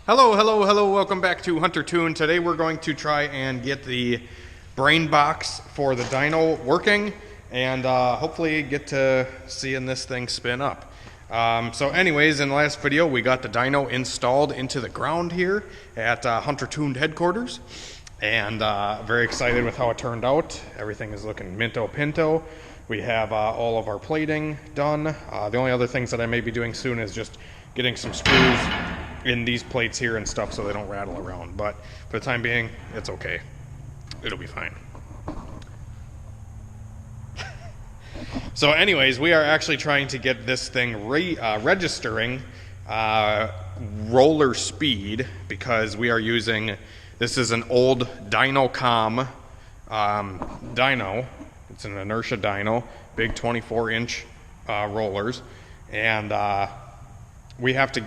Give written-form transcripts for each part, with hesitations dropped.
Hello, welcome back to Hunter Tune. Today we're going to try and get the brain box for the dyno working and hopefully get to seeing this thing spin up. So anyways, in the last video we got the dyno installed into the ground here at Hunter Tuned headquarters, and very excited with how it turned out. Everything is looking minto pinto. We have all of our plating done. The only other things that I may be doing soon is just getting some screws in these plates here and stuff so they don't rattle around, but for the time being it's okay, it'll be fine. So anyways, we are actually trying to get this thing registering roller speed, because we are using, this is an old Dynocom dyno. It's an inertia dyno, big 24-inch rollers, and we have to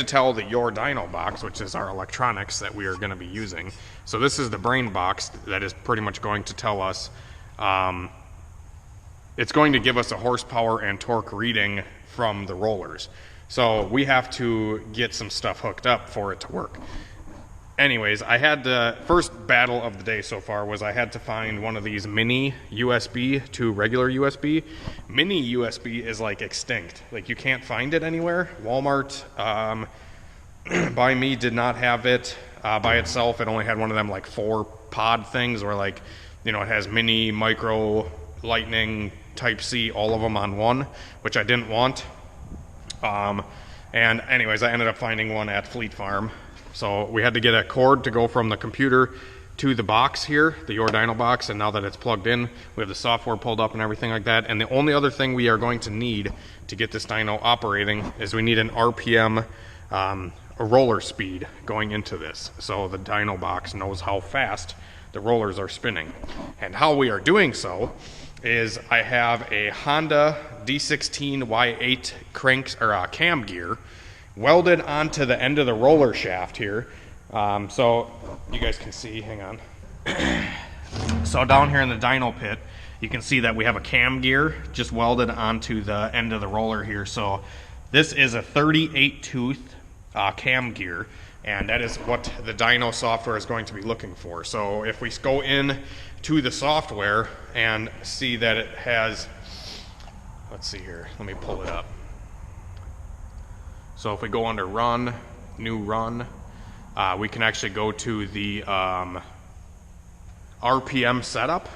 tell the YourDyno box, which is our electronics that we are going to be using. So this is the brain box that is pretty much going to tell us, it's going to give us a horsepower and torque reading from the rollers. So we have to get some stuff hooked up for it to work. Anyways, I had the first battle of the day so far was I had to find one of these mini USB to regular USB. Mini USB is like extinct. Like, you can't find it anywhere. Walmart by me did not have it by itself. It only had one of them like 4 pod things where, like, you know, it has mini, micro, lightning, type C, all of them on one, which I didn't want. And anyways, I ended up finding one at Fleet Farm. So we had to get a cord to go from the computer to the box here, the YourDyno box, and now that it's plugged in, we have the software pulled up and everything like that. And the only other thing we are going to need to get this dyno operating is we need an RPM, a roller speed going into this, so the dyno box knows how fast the rollers are spinning. And how we are doing so is I have a Honda D16 Y8 cranks or cam gear welded onto the end of the roller shaft here. So you guys can see, hang on. So down here in the dyno pit, you can see that we have a cam gear just welded onto the end of the roller here. So this is a 38 tooth cam gear, and that is what the dyno software is going to be looking for. So if we go in to the software and see that it has, let's see here, let me pull it up. So if we go under run, new run, we can actually go to the RPM setup.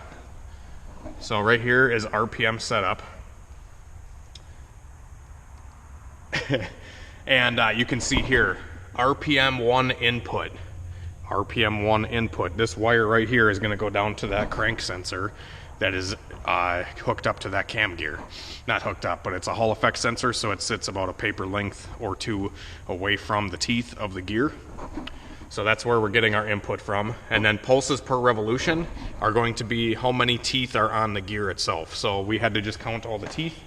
So right here is RPM setup. And you can see here, RPM 1 input. RPM 1 input. This wire right here is going to go down to that crank sensor that is hooked up to that cam gear. Not hooked up, but it's a Hall effect sensor, so it sits about a paper length or 2 away from the teeth of the gear. So that's where we're getting our input from. And then pulses per revolution are going to be how many teeth are on the gear itself. So we had to just count all the teeth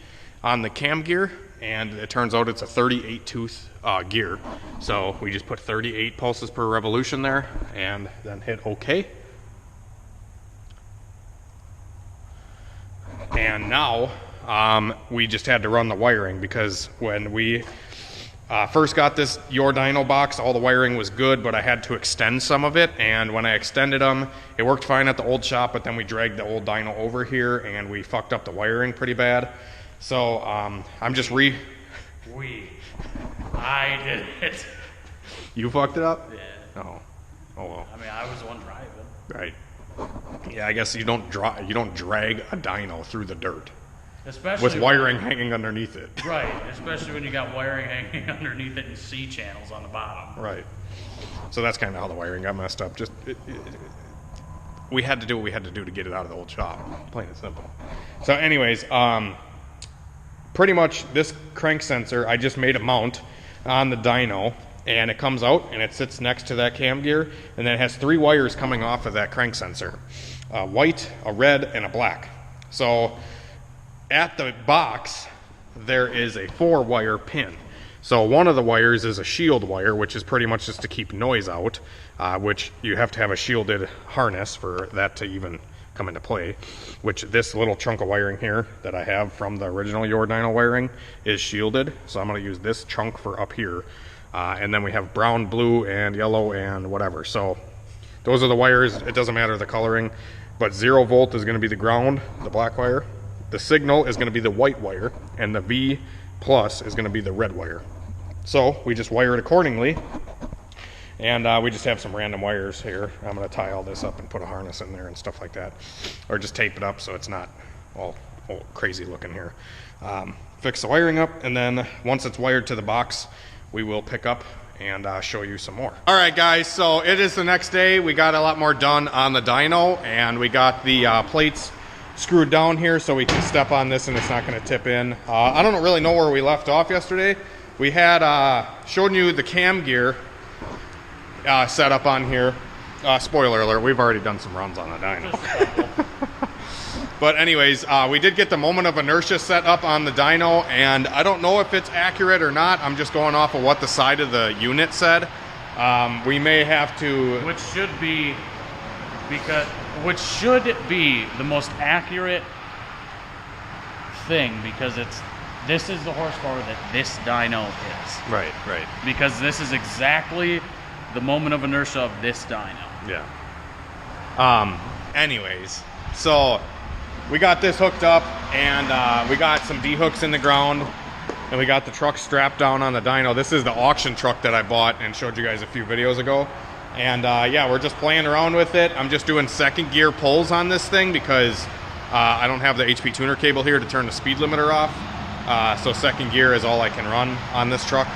on the cam gear, and it turns out it's a 38 tooth gear. So we just put 38 pulses per revolution there and then hit OK. And now we just had to run the wiring, because when we first got this YourDyno box, all the wiring was good, but I had to extend some of it. And when I extended them, it worked fine at the old shop, but then we dragged the old dyno over here and we fucked up the wiring pretty bad. So I'm just I did it. You fucked it up? Yeah. Oh well. I mean, I was the one driving. Right. Yeah, I guess you don't drag a dyno through the dirt, especially with wiring hanging underneath it. Right, especially when you got wiring hanging underneath it and C channels on the bottom. Right. So that's kind of how the wiring got messed up. Just we had to do what we had to do to get it out of the old shop, plain and simple. So anyways, pretty much this crank sensor, I just made a mount on the dyno, and it comes out and it sits next to that cam gear, and then it has 3 wires coming off of that crank sensor, a white, a red, and a black. So at the box there is a 4-wire pin. So one of the wires is a shield wire, which is pretty much just to keep noise out, which you have to have a shielded harness for that to even come into play, which this little chunk of wiring here that I have from the original YourDyno wiring is shielded. So I'm going to use this chunk for up here. And then we have brown, blue, and yellow, and whatever. So those are the wires. It doesn't matter the coloring, but 0 volt is going to be the ground, the black wire. The signal is going to be the white wire, and the V plus is going to be the red wire. So we just wire it accordingly, and we just have some random wires here. I'm going to tie all this up and put a harness in there and stuff like that, or just tape it up so it's not all crazy looking here. Fix the wiring up, and then once it's wired to the box, we will pick up and show you some more. All right, guys, so it is the next day. We got a lot more done on the dyno, and we got the plates screwed down here so we can step on this and it's not going to tip in. I don't really know where we left off yesterday. We had shown you the cam gear set up on here. Spoiler alert, we've already done some runs on the dyno. But anyways, we did get the moment of inertia set up on the dyno, and I don't know if it's accurate or not. I'm just going off of what the side of the unit said. We may have to... Which should be the most accurate thing, because this is the horsepower that this dyno is. Right, right. Because this is exactly the moment of inertia of this dyno. Yeah. Anyways, so we got this hooked up, and we got some D-hooks in the ground, and we got the truck strapped down on the dyno. This is the auction truck that I bought and showed you guys a few videos ago. And yeah, we're just playing around with it. I'm just doing second gear pulls on this thing because I don't have the HP tuner cable here to turn the speed limiter off. So second gear is all I can run on this truck.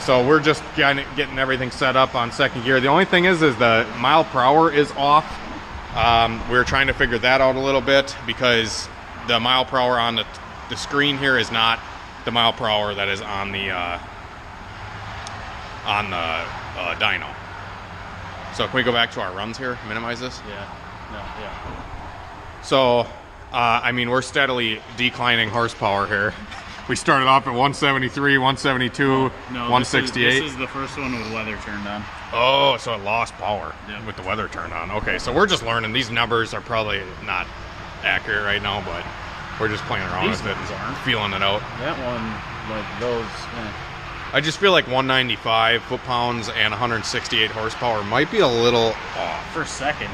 So we're just getting everything set up on second gear. The only thing is the mile per hour is off. We're trying to figure that out a little bit because the mile per hour on the screen here is not the mile per hour that is on the dyno. So can we go back to our runs here? Minimize this? Yeah. No, yeah. So, I mean, we're steadily declining horsepower here. We started off at 173, 172, no, 168. This is the first one with weather turned on. Oh, so it lost power Yeah. with the weather turned on. Okay, so we're just learning. These numbers are probably not accurate right now, but we're just playing around These with it, ones aren't. feeling it out. That one, like those. I just feel like 195 foot-pounds and 168 horsepower might be a little off. For second.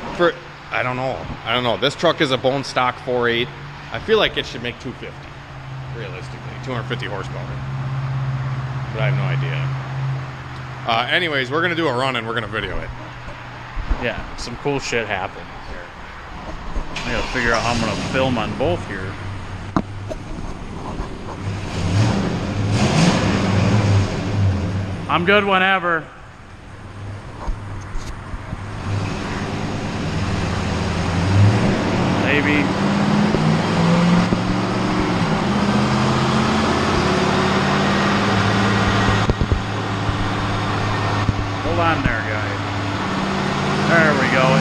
I don't know. This truck is a bone stock 4.8. I feel like it should make 250, realistically. 250 horsepower. But I have no idea. Anyways, we're going to do a run and we're going to video it. Yeah, some cool shit happened here. I gotta figure out how I'm gonna film on both here. I'm good whenever. Maybe. Hold on there, guys. There we go,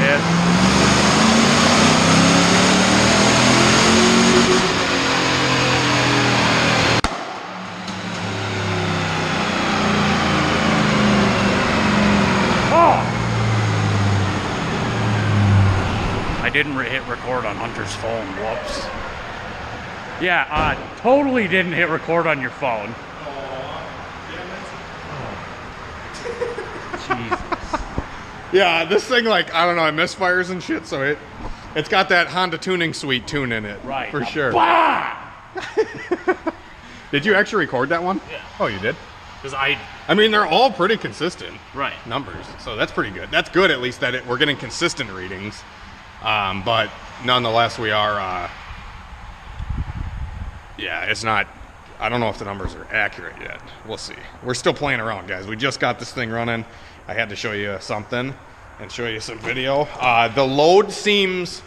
I didn't hit record on Hunter's phone. Whoops. Yeah, totally didn't hit record on your phone. Jesus. Yeah, this thing, like, I don't know, it misfires and shit, so it's got that Honda Tuning Suite tune in it. Right. For sure. Bah! Did you actually record that one? Yeah. Oh, you did? Because I mean, they're all pretty consistent. Right. Numbers, so that's pretty good. That's good, at least, that we're getting consistent readings. But nonetheless, we are, yeah, it's not, I don't know if the numbers are accurate yet. We'll see. We're still playing around, guys. We just got this thing running. I had to show you something and show you some video. The load seems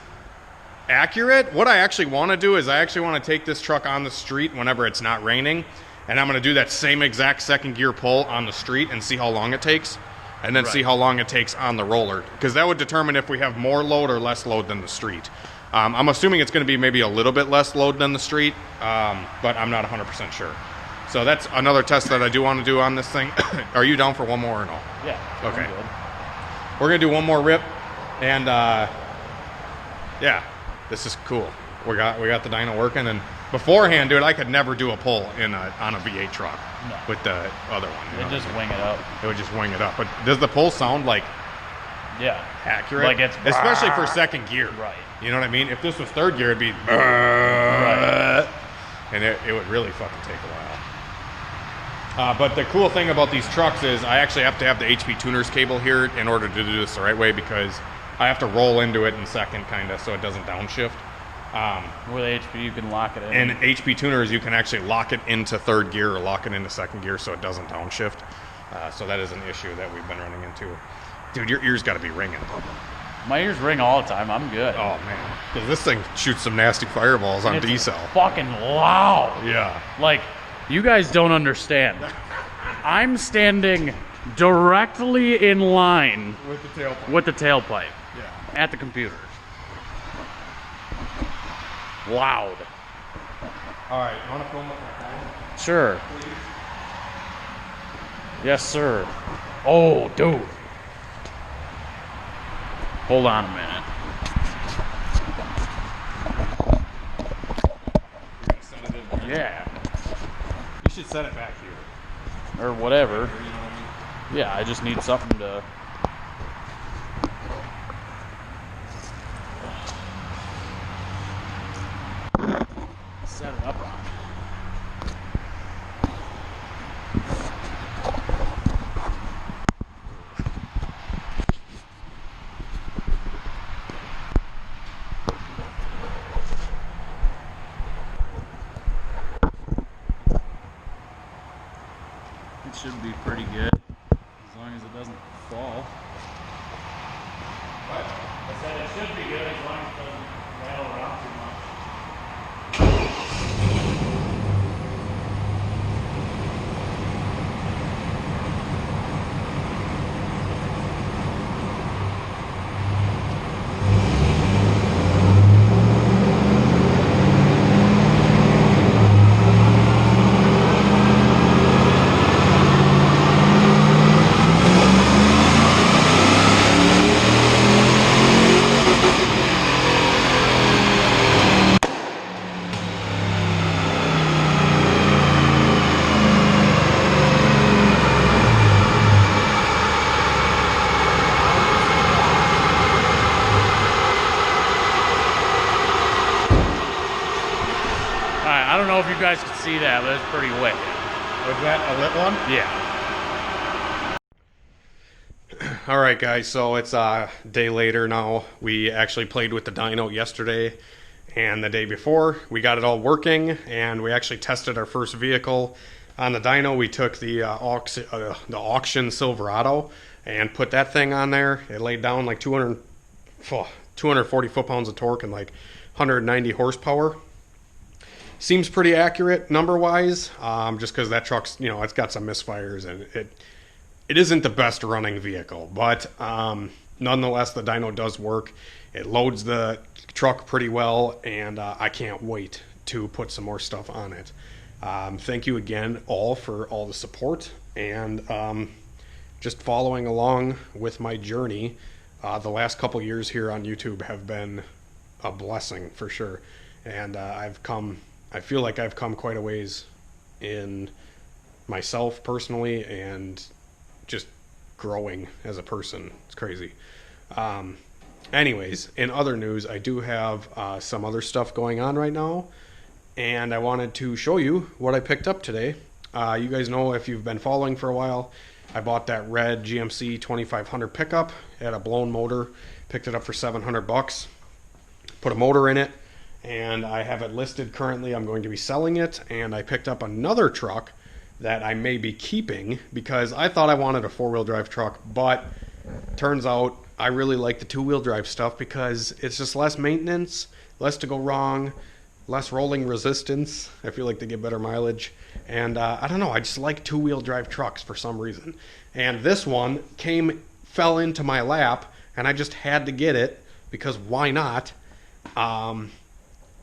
accurate. What I actually want to do is I actually want to take this truck on the street whenever it's not raining, and I'm going to do that same exact second gear pull on the street and see how long it takes. And then see how long it takes on the roller, because that would determine if we have more load or less load than the street. I'm assuming it's going to be maybe a little bit less load than the street, but I'm not 100% sure. So that's another test that I do want to do on this thing. Are you down for one more or no? Yeah. Okay. We're going to do one more rip, and yeah, this is cool. We got the dyno working, and Beforehand, dude, I could never do a pull on a V8 truck with the other one. It'd just wing it up. It would just wing it up. But does the pull sound like accurate? Like it's especially for second gear. Right. You know what I mean? If this was third gear, it'd be right. And it would really fucking take a while. But the cool thing about these trucks is I actually have to have the HP tuners cable here in order to do this the right way, because I have to roll into it in second, kind of, so it doesn't downshift. With HP, you can lock it in. And HP tuners, you can actually lock it into third gear or lock it into second gear so it doesn't downshift. So that is an issue that we've been running into. Dude, your ears got to be ringing. My ears ring all the time. I'm good. Oh, man. Because this thing shoots some nasty fireballs on D-cell. Fucking loud. Yeah. Like, you guys don't understand. I'm standing directly in line with the tailpipe. Yeah. At the computer. Loud. All right, you want to film with my phone? Sure. Please? Yes, sir. Oh, dude. Hold on a minute. You're going to send it in there? Yeah. You should set it back here. Or whatever. You know what I mean? Yeah, I just need something to... set it up on. It should be pretty good, as long as it doesn't fall. What? I said it should be good as long as it doesn't rattle around too much. I don't know if you guys can see that, but it's pretty wet. Was that a lit one? Yeah. All right, guys, so it's a day later now. We actually played with the dyno yesterday and the day before. We got it all working, and we actually tested our first vehicle. On the dyno, we took the auction Silverado and put that thing on there. It laid down like 240 foot-pounds of torque and like 190 horsepower. Seems pretty accurate number-wise, just because that truck's, you know, it's got some misfires, and it isn't the best running vehicle, but nonetheless, the dyno does work. It loads the truck pretty well, and I can't wait to put some more stuff on it. Thank you again all for all the support, and just following along with my journey. The last couple years here on YouTube have been a blessing for sure, and I feel like I've come quite a ways in myself personally and just growing as a person. It's crazy. Anyways, in other news, I do have some other stuff going on right now, and I wanted to show you what I picked up today. You guys know, if you've been following for a while, I bought that red GMC 2500 pickup. It had a blown motor. Picked it up for $700. Put a motor in it, and I have it listed currently. I'm going to be selling it, and I picked up another truck that I may be keeping because I thought I wanted a four-wheel drive truck, but turns out I really like the two-wheel drive stuff because it's just less maintenance, less to go wrong, less rolling resistance. I feel like they get better mileage, and I don't know, I just like two-wheel drive trucks for some reason. And this one fell into my lap, and I just had to get it because why not?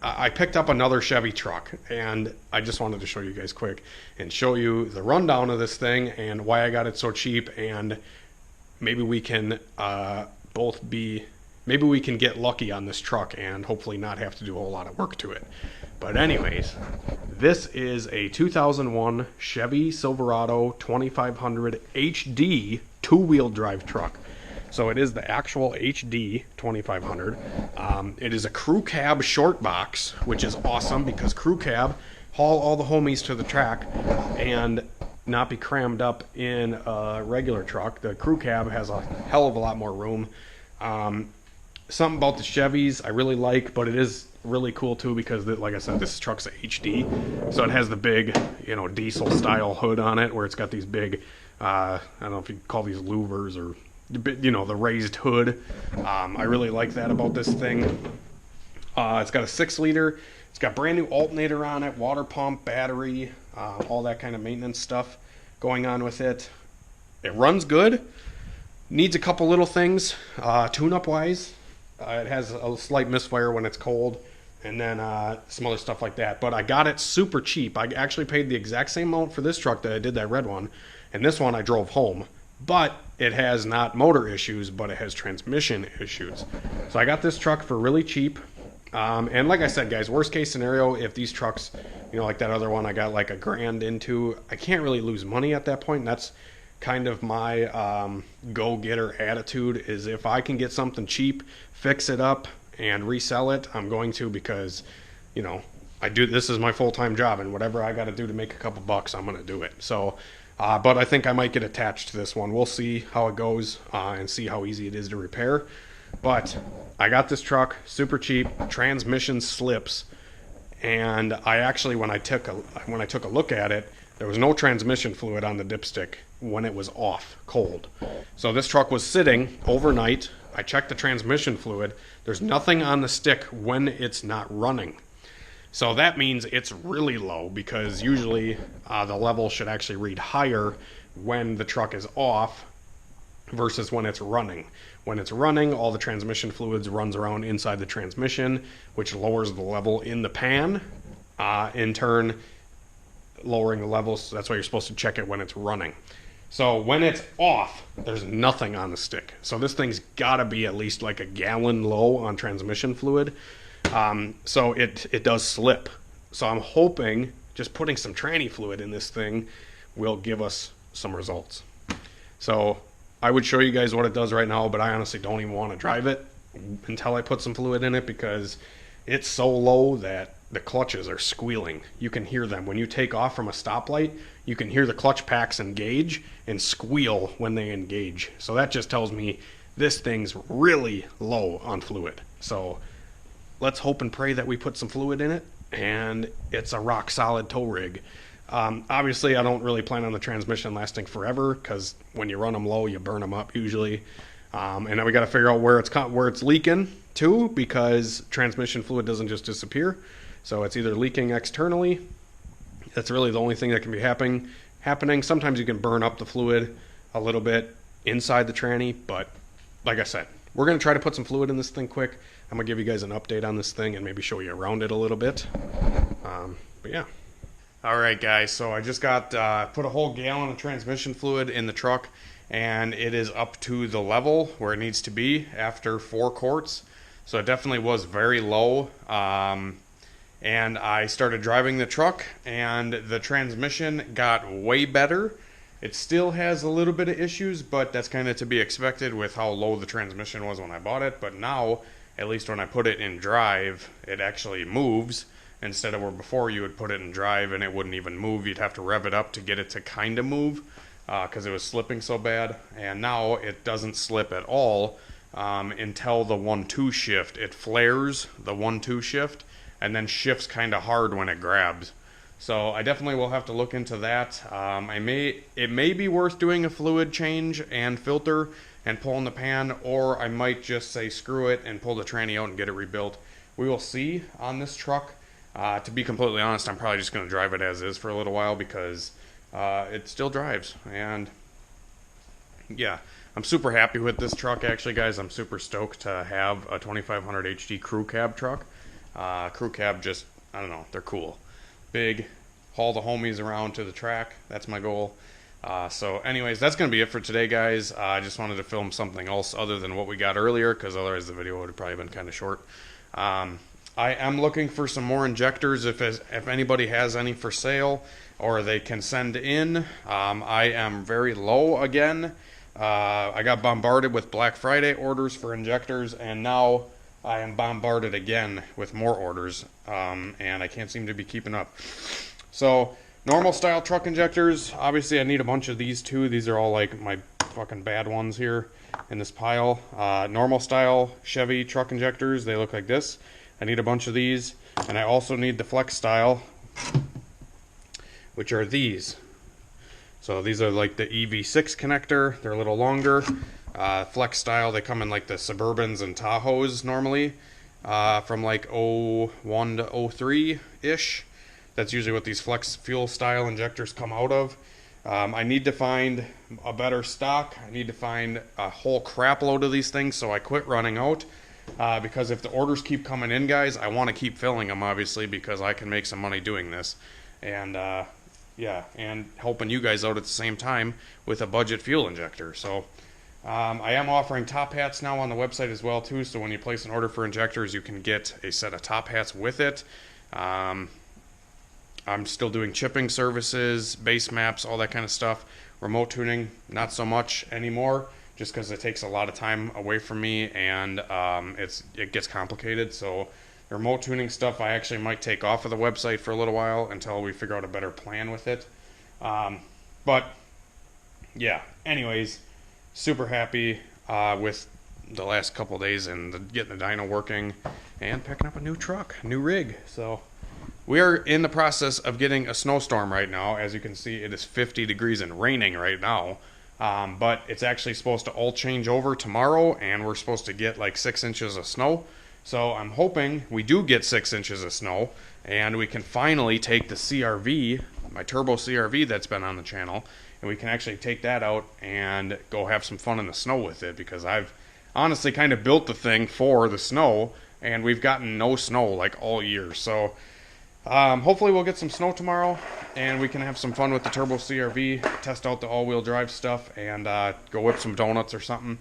I picked up another Chevy truck, and I just wanted to show you guys quick and show you the rundown of this thing and why I got it so cheap, and maybe we can both be maybe we can get lucky on this truck and hopefully not have to do a whole lot of work to it. But anyways, this is a 2001 Chevy Silverado 2500 HD two-wheel drive truck. So it is the actual HD 2500. It is a crew cab short box, which is awesome because crew cab haul all the homies to the track and not be crammed up in a regular truck. The crew cab has a hell of a lot more room. Something about the Chevys I really like, but it is really cool too because, like I said, this truck's a HD, so it has the big, you know, diesel style hood on it where it's got these big, I don't know if you call these louvers or, you know, the raised hood. I really like that about this thing. It's got a 6-liter. It's got brand new alternator on it, water pump, battery, all that kind of maintenance stuff going on with it. It runs good. Needs a couple little things tune-up wise. It has a slight misfire when it's cold, and then some other stuff like that. But I got it super cheap. I actually paid the exact same amount for this truck that I did that red one, and this one I drove home. But it has not motor issues, but it has transmission issues. So I got this truck for really cheap. And like I said, guys, worst case scenario, if these trucks, you know, like that other one I got like $1,000 into, I can't really lose money at that point. And that's kind of my go-getter attitude, is if I can get something cheap, fix it up, and resell it, I'm going to, because, you know, this is my full-time job, and whatever I got to do to make a couple bucks, I'm going to do it. So, but I think I might get attached to this one. We'll see how it goes and see how easy it is to repair. But I got this truck super cheap, transmission slips, and I actually, when I took a look at it, there was no transmission fluid on the dipstick when it was off, cold. So this truck was sitting overnight. I checked the transmission fluid. There's nothing on the stick when it's not running. So that means it's really low, because usually the level should actually read higher when the truck is off versus when it's running. When it's running, all the transmission fluids runs around inside the transmission, which lowers the level in the pan, in turn lowering the levels. So that's why you're supposed to check it when it's running. So when it's off, there's nothing on the stick. So this thing's gotta be at least like a gallon low on transmission fluid. So it does slip. So I'm hoping just putting some tranny fluid in this thing will give us some results. So I would show you guys what it does right now, but I honestly don't even want to drive it until I put some fluid in it, because it's so low that the clutches are squealing. You can hear them. When you take off from a stoplight, you can hear the clutch packs engage and squeal when they engage. So that just tells me this thing's really low on fluid. So let's hope and pray that we put some fluid in it and it's a rock solid tow rig. Obviously, I don't really plan on the transmission lasting forever, because when you run them low, you burn them up usually. And then we got to figure out where it's leaking too, because transmission fluid doesn't just disappear. So it's either leaking externally. That's really the only thing that can be happening. Sometimes you can burn up the fluid a little bit inside the tranny, but like I said, we're going to try to put some fluid in this thing quick. I'm going to give you guys an update on this thing and maybe show you around it a little bit. But yeah. Alright guys, so I just got put a whole gallon of transmission fluid in the truck, and it is up to the level where it needs to be after 4 quarts. So it definitely was very low. And I started driving the truck, and the transmission got way better. It still has a little bit of issues, but that's kind of to be expected with how low the transmission was when I bought it. But now, at least when I put it in drive, it actually moves, instead of where before you would put it in drive and it wouldn't even move. You'd have to rev it up to get it to kind of move, because it was slipping so bad. And now it doesn't slip at all until the 1-2 shift. It flares the 1-2 shift and then shifts kind of hard when it grabs. So I definitely will have to look into that. It may be worth doing a fluid change and filter and pulling the pan, or I might just say screw it and pull the tranny out and get it rebuilt. We will see on this truck. To be completely honest, I'm probably just going to drive it as is for a little while, because it still drives. And yeah, I'm super happy with this truck actually, guys. I'm super stoked to have a 2500 HD crew cab truck. Crew cab, just, I don't know, they're cool. Big, haul the homies around to the track. That's my goal. So anyways, that's going to be it for today, guys. I just wanted to film something else other than what we got earlier, because otherwise the video would have probably been kind of short. I am looking for some more injectors if anybody has any for sale or they can send in. I am very low again. I got bombarded with Black Friday orders for injectors, and now I am bombarded again with more orders, and I can't seem to be keeping up. So normal style truck injectors, obviously I need a bunch of these too. These are all like my fucking bad ones here in this pile. Normal style Chevy truck injectors, they look like this. I need a bunch of these, and I also need the flex style, which are these. So these are like the EV6 connector. They're a little longer. Flex style, they come in like the Suburbans and Tahoes normally, from like 01 to 03 ish. That's usually what these flex fuel style injectors come out of. I need to find a better stock. I need to find a whole crap load of these things so I quit running out. Because if the orders keep coming in, guys, I want to keep filling them, obviously, because I can make some money doing this. And yeah, and helping you guys out at the same time with a budget fuel injector. So I am offering top hats now on the website as well too, so when you place an order for injectors, you can get a set of top hats with it. I'm still doing chipping services, base maps, all that kind of stuff. Remote tuning, not so much anymore, just because it takes a lot of time away from me, and it gets complicated. So the remote tuning stuff I actually might take off of the website for a little while until we figure out a better plan with it. But yeah, anyways, super happy with the last couple days and getting the dyno working and picking up a new truck, new rig. So we are in the process of getting a snowstorm right now. As you can see, it is 50 degrees and raining right now. But it's actually supposed to all change over tomorrow, and we're supposed to get like 6 inches of snow. So I'm hoping we do get 6 inches of snow, and we can finally take the CRV, my turbo CRV that's been on the channel, and we can actually take that out and go have some fun in the snow with it, because I've honestly kind of built the thing for the snow, and we've gotten no snow like all year. So hopefully we'll get some snow tomorrow, and we can have some fun with the turbo CRV, test out the all-wheel drive stuff, and go whip some donuts or something.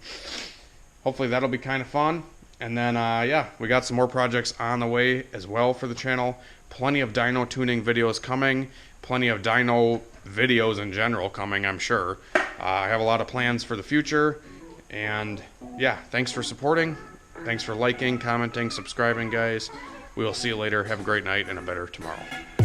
Hopefully that'll be kind of fun. And then yeah, we got some more projects on the way as well for the channel. Plenty of dyno tuning videos coming, plenty of dyno videos in general coming, I'm sure. I have a lot of plans for the future, and yeah, thanks for supporting, thanks for liking, commenting, subscribing, guys. We will see you later. Have a great night and a better tomorrow.